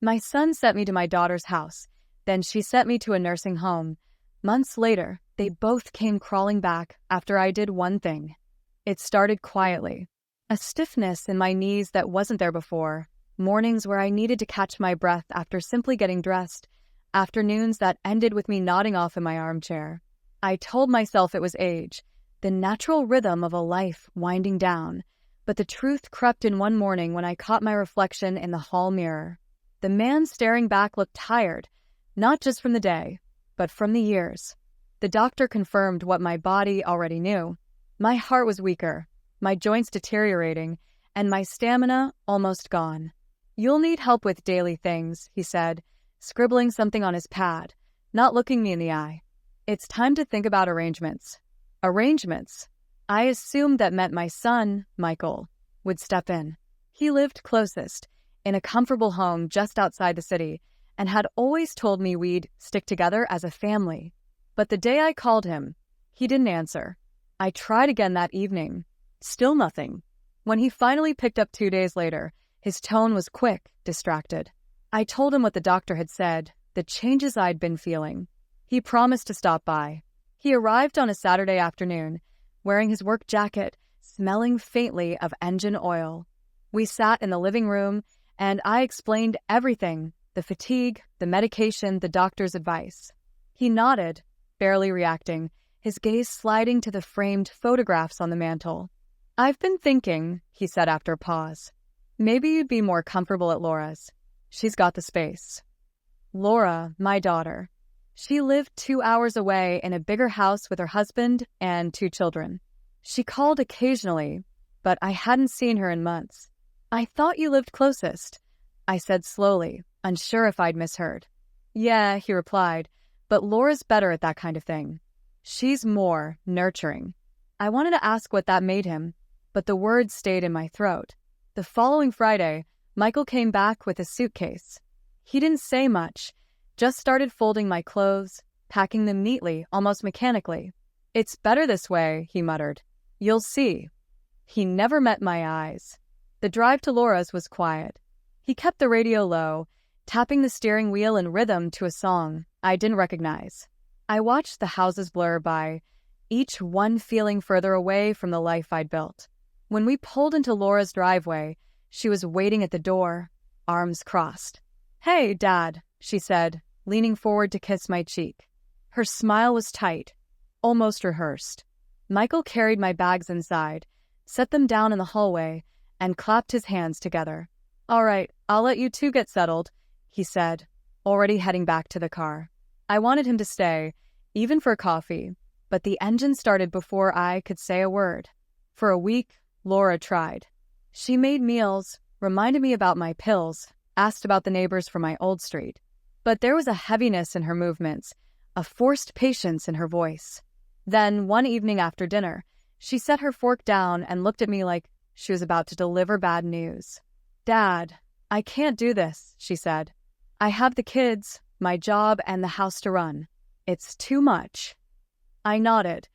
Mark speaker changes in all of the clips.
Speaker 1: My son sent me to my daughter's house. Then she sent me to a nursing home. Months later, they both came crawling back after I did one thing. It started quietly. A stiffness in my knees that wasn't there before. Mornings where I needed to catch my breath after simply getting dressed. Afternoons that ended with me nodding off in my armchair. I told myself it was age, the natural rhythm of a life winding down. But the truth crept in one morning when I caught my reflection in the hall mirror. The man staring back looked tired, not just from the day, but from the years. The doctor confirmed what my body already knew. My heart was weaker, my joints deteriorating, and my stamina almost gone. "You'll need help with daily things," he said, scribbling something on his pad, not looking me in the eye. "It's time to think about arrangements." Arrangements? I assumed that meant my son, Michael, would step in. He lived closest, in a comfortable home just outside the city, and had always told me we'd stick together as a family. But the day I called him, he didn't answer. I tried again that evening. Still nothing. When he finally picked up 2 days later, his tone was quick, distracted. I told him what the doctor had said, the changes I'd been feeling. He promised to stop by. He arrived on a Saturday afternoon, wearing his work jacket, smelling faintly of engine oil. We sat in the living room, and I explained everything, the fatigue, the medication, the doctor's advice. He nodded, barely reacting, his gaze sliding to the framed photographs on the mantel. "I've been thinking," he said after a pause, "maybe you'd be more comfortable at Laura's. She's got the space." Laura, my daughter. She lived 2 hours away in a bigger house with her husband and 2 children. She called occasionally, but I hadn't seen her in months. "I thought you lived closest," I said slowly, unsure if I'd misheard. "Yeah," he replied, "but Laura's better at that kind of thing. She's more nurturing." I wanted to ask what that made him, but the words stayed in my throat. The following Friday, Michael came back with a suitcase. He didn't say much, just started folding my clothes, packing them neatly, almost mechanically. "It's better this way," he muttered. "You'll see." He never met my eyes. The drive to Laura's was quiet. He kept the radio low, tapping the steering wheel in rhythm to a song I didn't recognize. I watched the houses blur by, each one feeling further away from the life I'd built. When we pulled into Laura's driveway, she was waiting at the door, arms crossed. "Hey, Dad," she said, leaning forward to kiss my cheek. Her smile was tight, almost rehearsed. Michael carried my bags inside, set them down in the hallway, and clapped his hands together. "All right, I'll let you two get settled," he said, already heading back to the car. I wanted him to stay, even for coffee, but the engine started before I could say a word. For a week, Laura tried. She made meals, reminded me about my pills, asked about the neighbors from my old street. But there was a heaviness in her movements, a forced patience in her voice. Then, one evening after dinner, she set her fork down and looked at me like she was about to deliver bad news. "Dad, I can't do this," she said. "I have the kids, my job, and the house to run. It's too much." I nodded,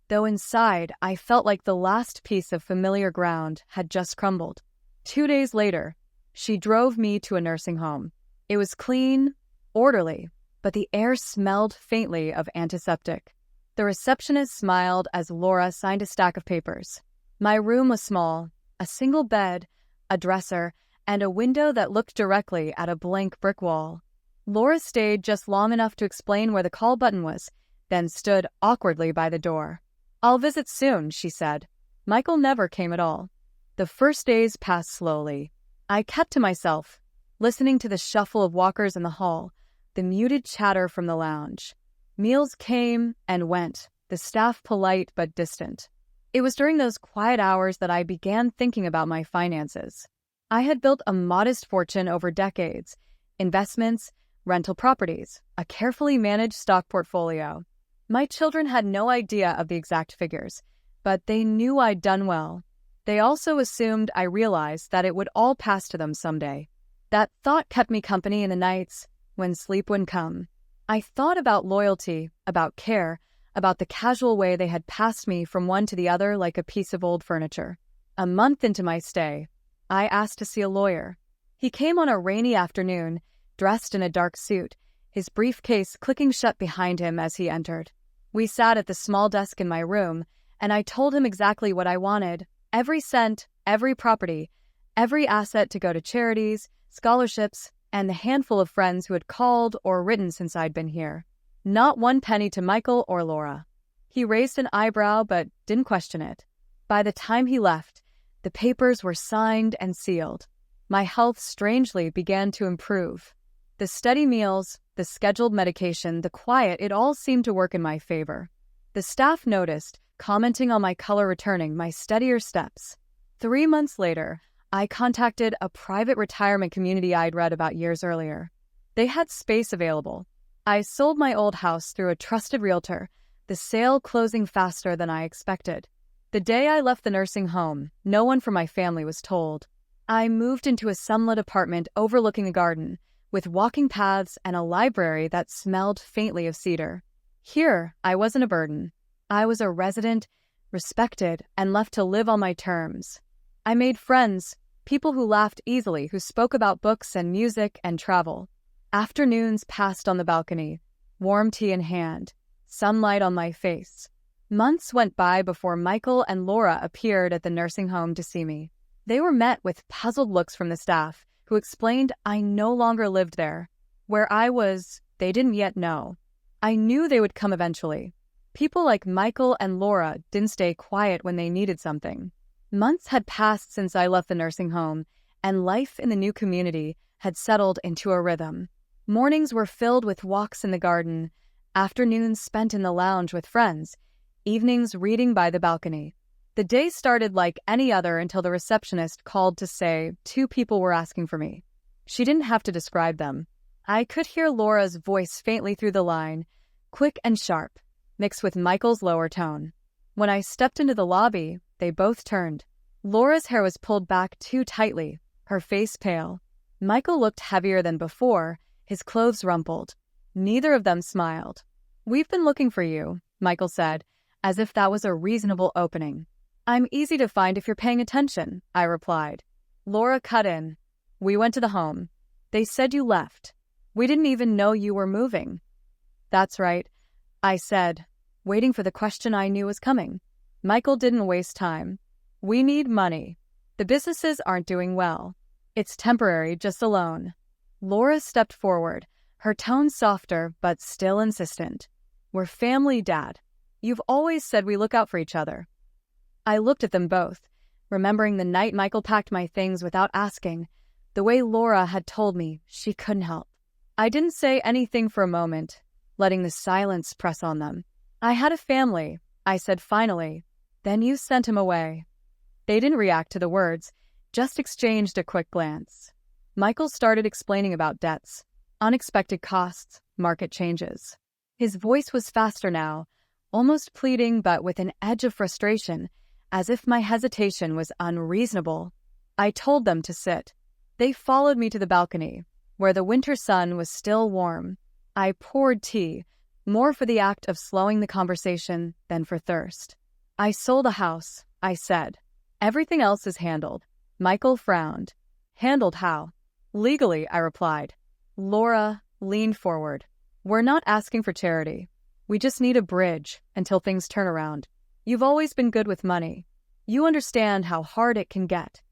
Speaker 1: though inside I felt like the last piece of familiar ground had just crumbled. 2 days later, she drove me to a nursing home. It was clean, orderly, but the air smelled faintly of antiseptic. The receptionist smiled as Laura signed a stack of papers. My room was small, a single bed, a dresser, and a window that looked directly at a blank brick wall. Laura stayed just long enough to explain where the call button was, then stood awkwardly by the door. "I'll visit soon," she said. Michael never came at all. The first days passed slowly. I kept to myself, listening to the shuffle of walkers in the hall, the muted chatter from the lounge. Meals came and went, the staff polite but distant. It was during those quiet hours that I began thinking about my finances. I had built a modest fortune over decades, investments, rental properties, a carefully managed stock portfolio. My children had no idea of the exact figures, but they knew I'd done well. They also assumed I realized that it would all pass to them someday. That thought kept me company in the nights when sleep wouldn't come. I thought about loyalty, about care, about the casual way they had passed me from one to the other like a piece of old furniture. A month into my stay, I asked to see a lawyer. He came on a rainy afternoon, dressed in a dark suit, his briefcase clicking shut behind him as he entered. We sat at the small desk in my room, and I told him exactly what I wanted. Every cent, every property, every asset to go to charities, scholarships, and the handful of friends who had called or written since I'd been here. Not one penny to Michael or Laura. He raised an eyebrow but didn't question it. By the time he left, the papers were signed and sealed. My health strangely began to improve. The steady meals, the scheduled medication, the quiet, it all seemed to work in my favor. The staff noticed, commenting on my color returning, my steadier steps. 3 months later, I contacted a private retirement community I'd read about years earlier. They had space available. I sold my old house through a trusted realtor, the sale closing faster than I expected. The day I left the nursing home, no one from my family was told. I moved into a sunlit apartment overlooking a garden, with walking paths and a library that smelled faintly of cedar. Here, I wasn't a burden. I was a resident, respected, and left to live on my terms. I made friends, people who laughed easily, who spoke about books and music and travel. Afternoons passed on the balcony, warm tea in hand, sunlight on my face. Months went by before Michael and Laura appeared at the nursing home to see me. They were met with puzzled looks from the staff, who explained I no longer lived there. Where I was, they didn't yet know. I knew they would come eventually. People like Michael and Laura didn't stay quiet when they needed something. Months had passed since I left the nursing home, and life in the new community had settled into a rhythm. Mornings were filled with walks in the garden, afternoons spent in the lounge with friends, evenings reading by the balcony. The day started like any other until the receptionist called to say 2 people were asking for me. She didn't have to describe them. I could hear Laura's voice faintly through the line, quick and sharp, mixed with Michael's lower tone. When I stepped into the lobby, they both turned. Laura's hair was pulled back too tightly, her face pale. Michael looked heavier than before, his clothes rumpled. Neither of them smiled. "We've been looking for you," Michael said, as if that was a reasonable opening. "I'm easy to find if you're paying attention," I replied. Laura cut in. "We went to the home. They said you left. We didn't even know you were moving." "That's right," I said, waiting for the question I knew was coming. Michael didn't waste time. "We need money. The businesses aren't doing well. It's temporary, just a loan." Laura stepped forward, her tone softer but still insistent. "We're family, Dad. You've always said we look out for each other." I looked at them both, remembering the night Michael packed my things without asking, the way Laura had told me she couldn't help. I didn't say anything for a moment, letting the silence press on them. "I had a family," I said finally. "Then you sent him away." They didn't react to the words, just exchanged a quick glance. Michael started explaining about debts, unexpected costs, market changes. His voice was faster now, almost pleading but with an edge of frustration, as if my hesitation was unreasonable. I told them to sit. They followed me to the balcony, where the winter sun was still warm. I poured tea, more for the act of slowing the conversation than for thirst. "I sold a house," I said. "Everything else is handled." Michael frowned. "Handled how?" "Legally," I replied. Laura leaned forward. "We're not asking for charity. We just need a bridge until things turn around. You've always been good with money. You understand how hard it can get."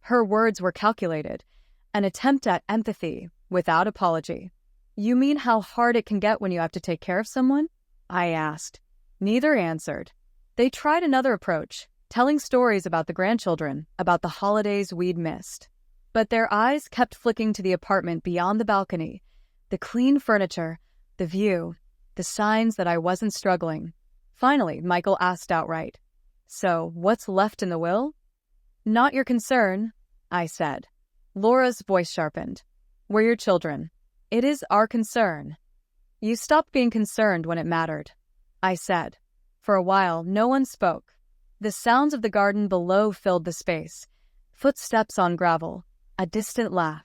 Speaker 1: Her words were calculated, an attempt at empathy without apology. "You mean how hard it can get when you have to take care of someone?" I asked. Neither answered. They tried another approach, telling stories about the grandchildren, about the holidays we'd missed. But their eyes kept flicking to the apartment beyond the balcony, the clean furniture, the view, the signs that I wasn't struggling. Finally, Michael asked outright, "So, what's left in the will?" "Not your concern," I said. Laura's voice sharpened. "We're your children. It is our concern." "You stopped being concerned when it mattered," I said. For a while, no one spoke. The sounds of the garden below filled the space. Footsteps on gravel, a distant laugh.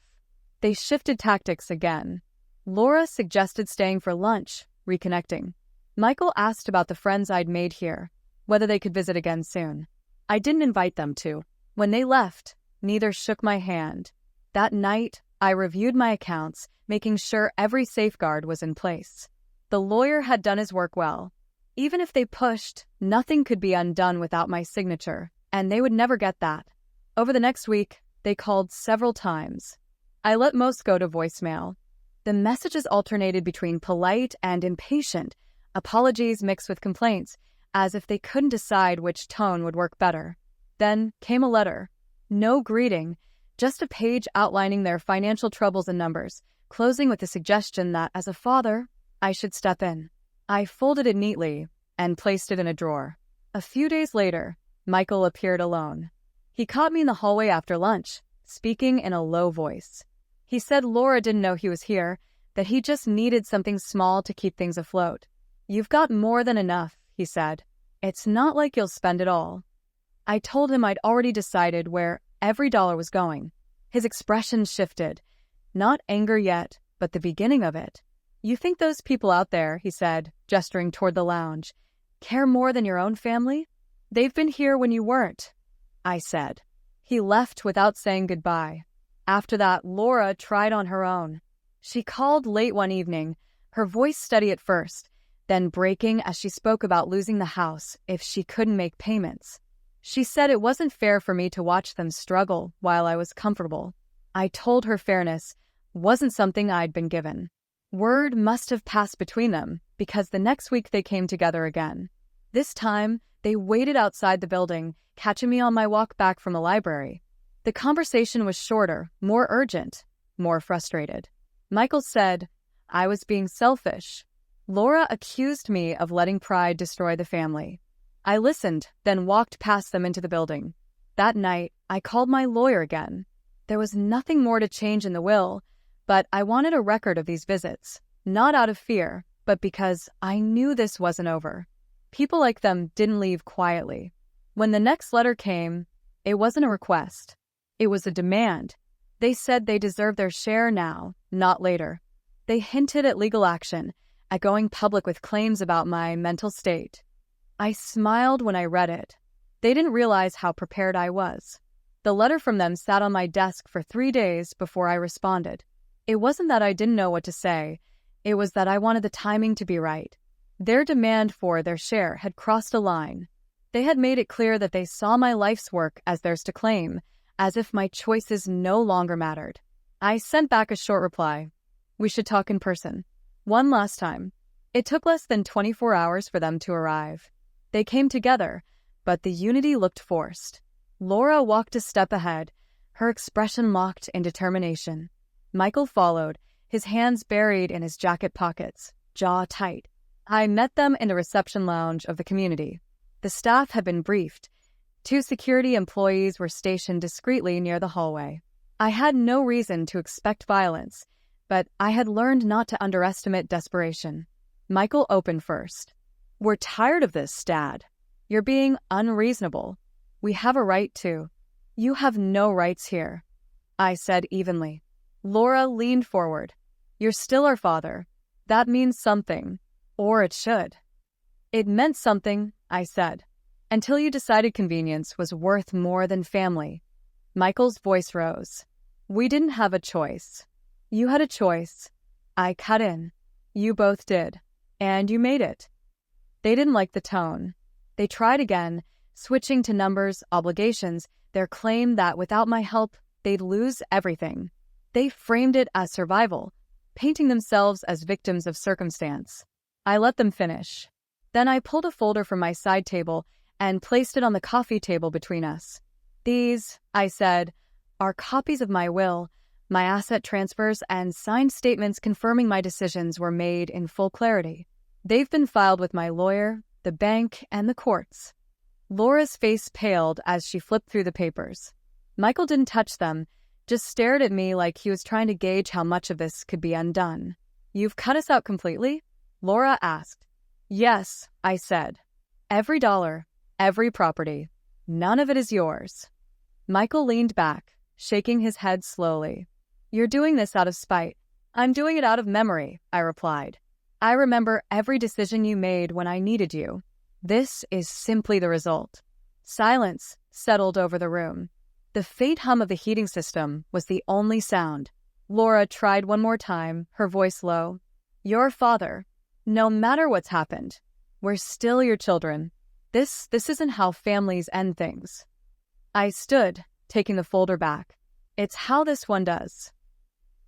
Speaker 1: They shifted tactics again. Laura suggested staying for lunch, reconnecting. Michael asked about the friends I'd made here, whether they could visit again soon. I didn't invite them to. When they left, neither shook my hand. That night, I reviewed my accounts, making sure every safeguard was in place. The lawyer had done his work well. Even if they pushed, nothing could be undone without my signature, and they would never get that. Over the next week, they called several times. I let most go to voicemail. The messages alternated between polite and impatient, apologies mixed with complaints, as if they couldn't decide which tone would work better. Then came a letter. No greeting, just a page outlining their financial troubles and numbers, closing with the suggestion that, as a father, I should step in. I folded it neatly and placed it in a drawer. A few days later, Michael appeared alone. He caught me in the hallway after lunch, speaking in a low voice. He said Laura didn't know he was here, that he just needed something small to keep things afloat. "You've got more than enough," he said. "It's not like you'll spend it all." I told him I'd already decided where every dollar was going. His expression shifted. Not anger yet, but the beginning of it. "You think those people out there," he said, gesturing toward the lounge, "care more than your own family? They've been here when you weren't," I said. He left without saying goodbye. After that, Laura tried on her own. She called late one evening, her voice steady at first, then breaking as she spoke about losing the house if she couldn't make payments. She said it wasn't fair for me to watch them struggle while I was comfortable. I told her fairness wasn't something I'd been given. Word must have passed between them, because the next week they came together again. This time, they waited outside the building, catching me on my walk back from the library. The conversation was shorter, more urgent, more frustrated. Michael said I was being selfish. Laura accused me of letting pride destroy the family. I listened, then walked past them into the building. That night, I called my lawyer again. There was nothing more to change in the will, but I wanted a record of these visits, not out of fear, but because I knew this wasn't over. People like them didn't leave quietly. When the next letter came, it wasn't a request. It was a demand. They said they deserved their share now, not later. They hinted at legal action, at going public with claims about my mental state. I smiled when I read it. They didn't realize how prepared I was. The letter from them sat on my desk for 3 days before I responded. It wasn't that I didn't know what to say. It was that I wanted the timing to be right. Their demand for their share had crossed a line. They had made it clear that they saw my life's work as theirs to claim, as if my choices no longer mattered. I sent back a short reply. "We should talk in person. One last time." It took less than 24 hours for them to arrive. They came together, but the unity looked forced. Laura walked a step ahead, her expression locked in determination. Michael followed, his hands buried in his jacket pockets, jaw tight. I met them in the reception lounge of the community. The staff had been briefed. 2 security employees were stationed discreetly near the hallway. I had no reason to expect violence, but I had learned not to underestimate desperation. Michael opened first. "We're tired of this, Dad. You're being unreasonable. We have a right to." "You have no rights here," I said evenly. Laura leaned forward. "You're still our father. That means something. Or it should." "It meant something," I said, "until you decided convenience was worth more than family." Michael's voice rose. "We didn't have a choice. You had a choice. I cut in. You both did. And you made it." They didn't like the tone. They tried again, switching to numbers, obligations, their claim that without my help, they'd lose everything. They framed it as survival, painting themselves as victims of circumstance. I let them finish. Then I pulled a folder from my side table and placed it on the coffee table between us. "These," I said, "are copies of my will, my asset transfers, and signed statements confirming my decisions were made in full clarity. They've been filed with my lawyer, the bank, and the courts." Laura's face paled as she flipped through the papers. Michael didn't touch them, just stared at me like he was trying to gauge how much of this could be undone. "You've cut us out completely?" Laura asked. "Yes," I said. "Every dollar, every property. None of it is yours." Michael leaned back, shaking his head slowly. "You're doing this out of spite." "I'm doing it out of memory," I replied. "I remember every decision you made when I needed you. This is simply the result." Silence settled over the room. The faint hum of the heating system was the only sound. Laura tried one more time, her voice low. Your father. No matter what's happened, we're still your children. This isn't how families end things. I stood, taking the folder back. It's how this one does.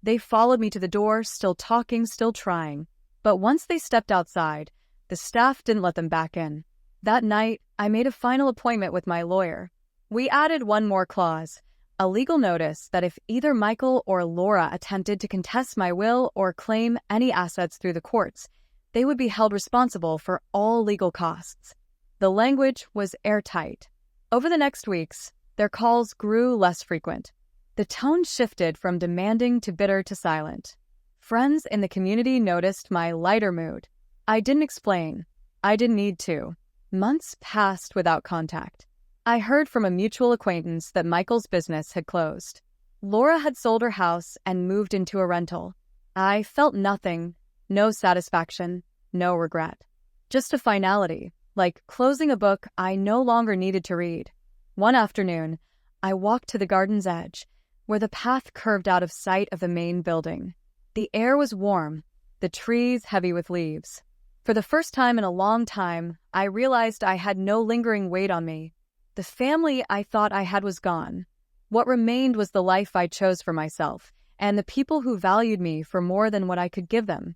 Speaker 1: They followed me to the door, still talking, still trying. But once they stepped outside, the staff didn't let them back in. That night, I made a final appointment with my lawyer. We added one more clause, a legal notice that if either Michael or Laura attempted to contest my will or claim any assets through the courts, they would be held responsible for all legal costs. The language was airtight. Over the next weeks, their calls grew less frequent. The tone shifted from demanding to bitter to silent. Friends in the community noticed my lighter mood. I didn't explain. I didn't need to. Months passed without contact. I heard from a mutual acquaintance that Michael's business had closed. Laura had sold her house and moved into a rental. I felt nothing, no satisfaction, no regret. Just a finality, like closing a book I no longer needed to read. One afternoon, I walked to the garden's edge, where the path curved out of sight of the main building. The air was warm, the trees heavy with leaves. For the first time in a long time, I realized I had no lingering weight on me. The family I thought I had was gone. What remained was the life I chose for myself, and the people who valued me for more than what I could give them.